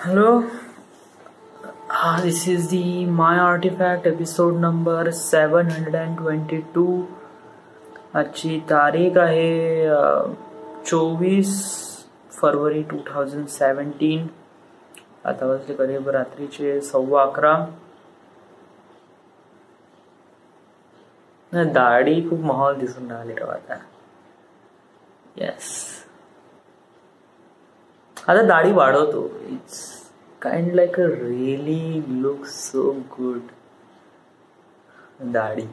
Hello, this is the My Artifact episode number 722. आजची तारीख आहे 24 फरवरी 2017. आता वाजले करीब रात्रीचे 11:15. दाढी खूप माहोल दिसून राहिली रे आता. येस, आता दाढी वाढवतो. It's kind like a really look so good. दाढी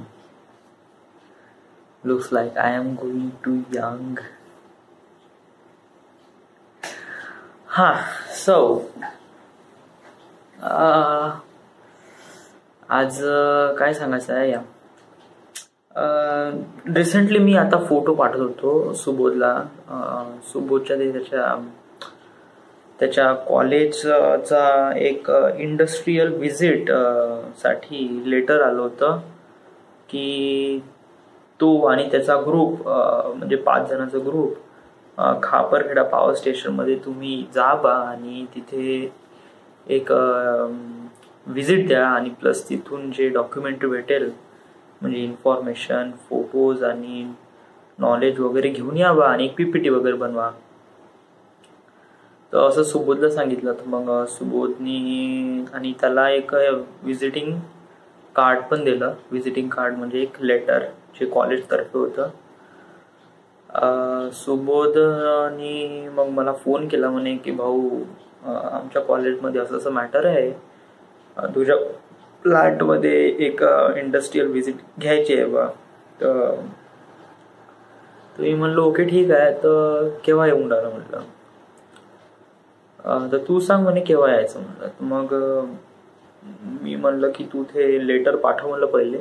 looks like I am going too young. So आज काय सांगायचं आहे या रिसेंटली मी आता फोटो पाठवत होतो सुबोधला. सुबोधच्या त्याच्या कॉलेजचा एक इंडस्ट्रियल व्हिजिट साठी लेटर आलं होतं की तो आणि त्याचा ग्रुप म्हणजे 5 जणांचा ग्रुप खापरखेडा पॉवर स्टेशन मध्ये तुम्ही जा बा आणि तिथे एक व्हिजिट द्या आणि प्लस तिथून जे डॉक्युमेंटरी भेटेल म्हणजे इन्फॉर्मेशन, फोटोज आणि नॉलेज वगैरे घेऊन या बा आणि एक पीपीटी वगैरे बनवा. तर असं सुबोधला सांगितलं. तर मग सुबोधनी आणि त्याला एक व्हिजिटिंग कार्ड पण दिलं. व्हिजिटिंग कार्ड म्हणजे एक लेटर जे कॉलेज तर्फे होतं. सुबोधनी मग मला फोन केला म्हणे की भाऊ आमच्या कॉलेजमध्ये असं असं मॅटर आहे, तुझ्या फ्लॅटमध्ये एक इंडस्ट्रियल व्हिजिट घ्यायची आहे बा. तर मी म्हणलो ओके ठीक आहे. तर केव्हा येऊन राहिलं म्हटलं. तर तू सांग म्हणे केव्हा यायचं म्हटलं. तर मग मी म्हणलं की तू ते लेटर पाठव म्हणलं. पहिले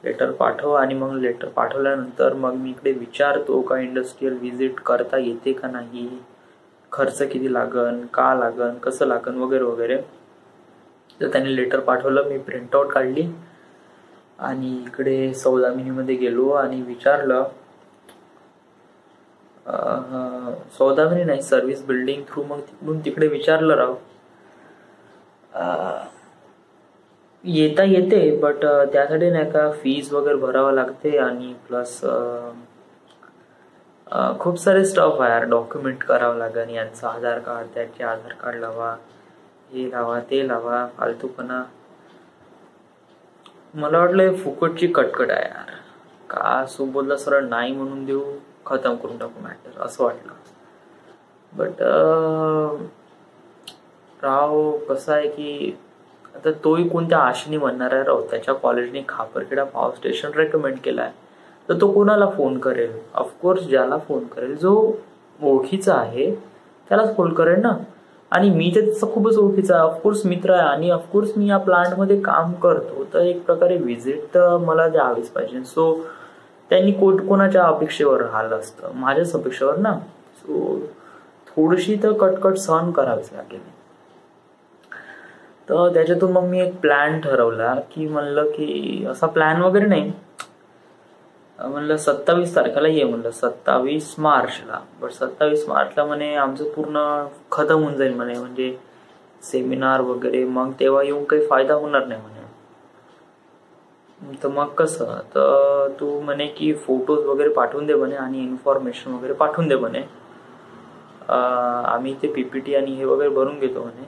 लेटर पाठव आणि मग लेटर पाठवल्यानंतर मग मी इकडे विचारतो का इंडस्ट्रियल व्हिजिट करता येते का नाही, खर्च किती लागन, का लागन, कसं लागन वगैरे वगैरे. तर त्याने लेटर पाठवलं. मी प्रिंटआउट काढली आणि इकडे सौदामिनीमध्ये गेलो आणि विचारलं. सौदामिनी नाही, सर्व्हिस बिल्डिंग थ्रू. मग तिकडून तिकडे विचारलं राव. येता येते बट त्यासाठी नाही का फीज वगैरे भरावं लागते आणि प्लस खूप सारे स्टफ आहे यार. डॉक्युमेंट करावं लागेल, यांचं आधार कार्ड, त्याचे आधार कार्ड लावा, हे लावा, ते लावा, फालतूपणा. मला वाटलं फुकटची कटकट आहे यार. का सुबोधला सरळ नाही म्हणून देऊ, खतम करून टाकू मॅटर असं वाटलं. बट राव कसं आहे की आता तोही कोणत्या आशेने म्हणणार आहे राव. त्याच्या कॉलेजने खापरखेडा पॉवर स्टेशन रेकमेंड केलाय तर तो कोणाला फोन करेल? ऑफकोर्स ज्याला फोन करेल जो ओळखीचा आहे त्यालाच फोन करेल ना. आणि मी तर त्याचा खूपच ओळखीचा आहे, ऑफकोर्स मित्र आहे आणि ऑफकोर्स मी या प्लांटमध्ये काम करतो. तर एक प्रकारे व्हिजिट तर मला द्यावीच पाहिजे. सो त्यांनी कोणाच्या अपेक्षेवर राहिलं असतं, माझ्याच अपेक्षेवर ना. सो थोडीशी तर कटकट सहन करावीच लागेल. तर त्याच्यातून मग मी एक प्लॅन ठरवला की म्हणलं की असा प्लॅन वगैरे नाही, म्हणलं 27 तारखेला ये म्हणलं, 27 मार्चला. बट 27 मार्चला म्हणे आमचं पूर्ण खतम होऊन जाईल म्हणे, म्हणजे सेमिनार वगैरे. मग तेव्हा येऊन काही फायदा होणार नाही म्हणे. तर मग कसं, तर तू म्हणे की फोटोज वगैरे पाठवून दे म्हणे आणि इन्फॉर्मेशन वगैरे पाठवून दे म्हणे. आम्ही ते पीपीटी आणि हे वगैरे भरून घेतो म्हणे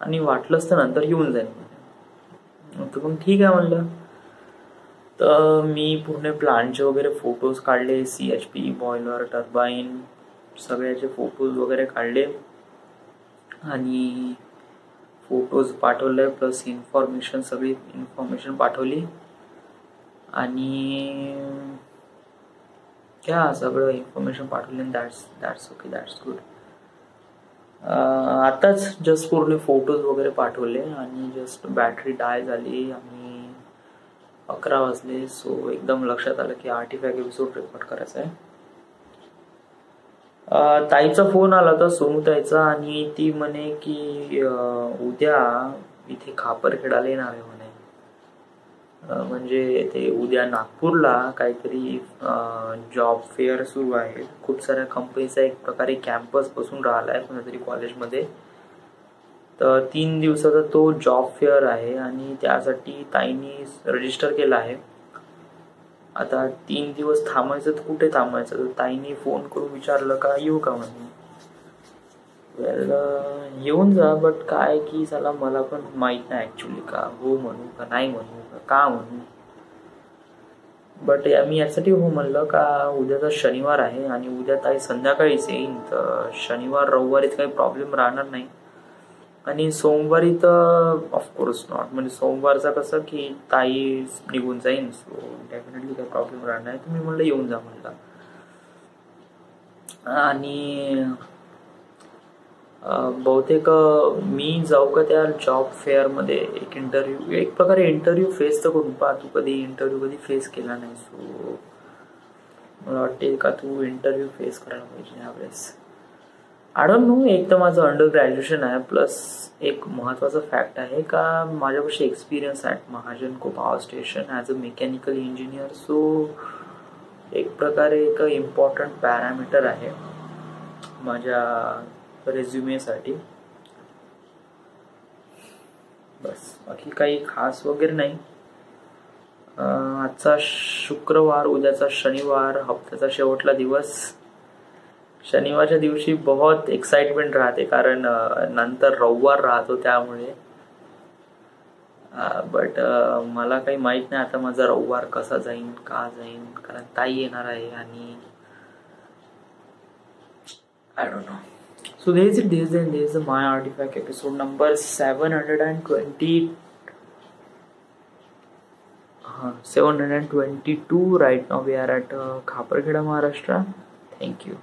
आणि वाटलंच तर नंतर येऊन जाईल म्हणे. तर मग ठीक आहे म्हणलं. तर मी पूर्ण प्लांटचे वगैरे फोटोज काढले, CHP, बॉयलर, टर्बाईन सगळ्याचे फोटोज वगैरे काढले आणि फोटोज पाठवले प्लस इन्फॉर्मेशन, सगळी इन्फॉर्मेशन पाठवली आणि क्या सगळं इन्फॉर्मेशन पाठवली. That's okay, that's good. आताच जस्ट पूर्ण फोटोज वगैरे पाठवले आणि जस्ट बॅटरी डाय झाली आणि 11 वाजले. सो एकदम लक्षात आलं की आर्टिफॅक्ट एपिसोड रेकॉर्ड करायचा आहे. ताईचा फोन आला होता, सोनू ताईचा, आणि ती म्हणे की उद्या इथे खापरखेडाला येणार आहे म्हणे. म्हणजे ते उद्या नागपूरला काहीतरी जॉब फेअर सुरू आहे. खूप साऱ्या कंपनीचा एक प्रकारे कॅम्पस बसून राहिला आहे कोणत्यातरी कॉलेजमध्ये. तर 3 दिवसाचा तो जॉब फेअर आहे आणि त्यासाठी ताईंनी रजिस्टर केलं आहे. आता 3 दिवस थांबायचं तर कुठे थांबायचं, तर ताईंनी फोन करून विचारलं का येऊ का म्हणून. वेल येऊन जा, बट काय की चला मला पण माहीत नाही ॲक्च्युली का हो म्हणू का नाही म्हणू का म्हणू. बट मी यासाठी हो म्हणलं का उद्याचा शनिवार आहे आणि उद्या ताई संध्याकाळीच येईन, तर शनिवार रविवारीत काही प्रॉब्लेम राहणार नाही. आणि सोमवारी तर ऑफकोर्स नॉट, म्हणजे सोमवारचा कसं की ताई निघून जाईन, सो डेफिनेटली काही प्रॉब्लेम राहणार नाही. तुम्ही म्हणलं येऊन जा म्हणलं. आणि बहुतेक मी जाऊ का त्या जॉब फेअरमध्ये एक इंटरव्ह्यू, एक प्रकारे इंटरव्ह्यू फेस तर करून पहा. तू कधी इंटरव्ह्यू कधी फेस केला नाही, सो मला वाटते का तू इंटरव्ह्यू फेस करायला पाहिजे यावेळेस. I don't know. एक तर माझं अंडर ग्रॅज्युएशन आहे, प्लस एक महत्त्वाचं फॅक्ट आहे का माझ्यापाशी एक्सपिरियन्स आहे महाजन को power station as a mechanical engineer. So एक प्रकारे एक इम्पॉर्टंट पॅरामीटर आहे माझ्या रेझ्युमेसाठी. बस बाकी काही खास वगैरे नाही. आजचा शुक्रवार, उद्याचा शनिवार, हप्त्याचा शेवटला दिवस. शनिवारच्या दिवशी बहुत एक्साइटमेंट राहते कारण नंतर रविवार राहतो त्यामुळे. बट मला काही माहीत नाही आता माझा रविवार कसा जाईन का जाईन, कारण ताई येणार आहे आणि I don't know. So there is my artifact episode number 722. Right now we are at Khaparkheda, Maharashtra. Thank you.